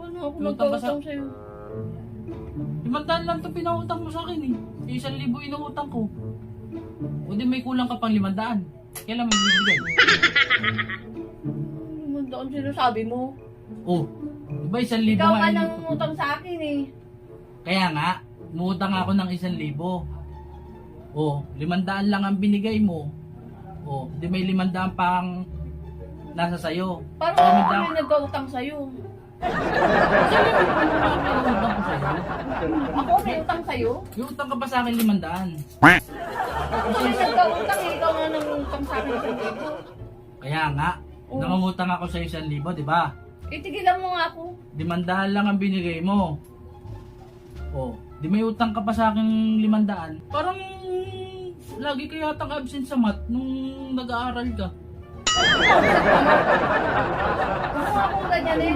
Paano ako May utang ka magpautang sa'yo? 500 lang ito pinautang mo sa akin eh. 1,000 inuutang ko. O di may kulang ka pang 500. Kailan mo bibigay? Mandaan sinasabi mo. Oh, di ba 1,000 Ikaw nga ka yun? nang umutang sa akin eh. Kaya nga, umutang ako ng 1,000. Oh, 500 lang ang binigay mo. Oh, di may 500 pang nasa sayo. Parang ako may nagkautang sa'yo. Utang ko sa'yo. Ako may utang sa'yo? Yung utang ka pa sa akin 500. Ako may nagkautang eh. Ikaw nga nang utang sa akin sa dito. Kaya nga, Oh. nangungutang ako sa 1,000, di ba? Tigilan mo nga ako. 500 lang ang binigay mo. Oh, di may utang ka pa sa akin 500. Parang lagi ka yatang absent sa math nung nag-aaral ka. Ano akong ganyan eh.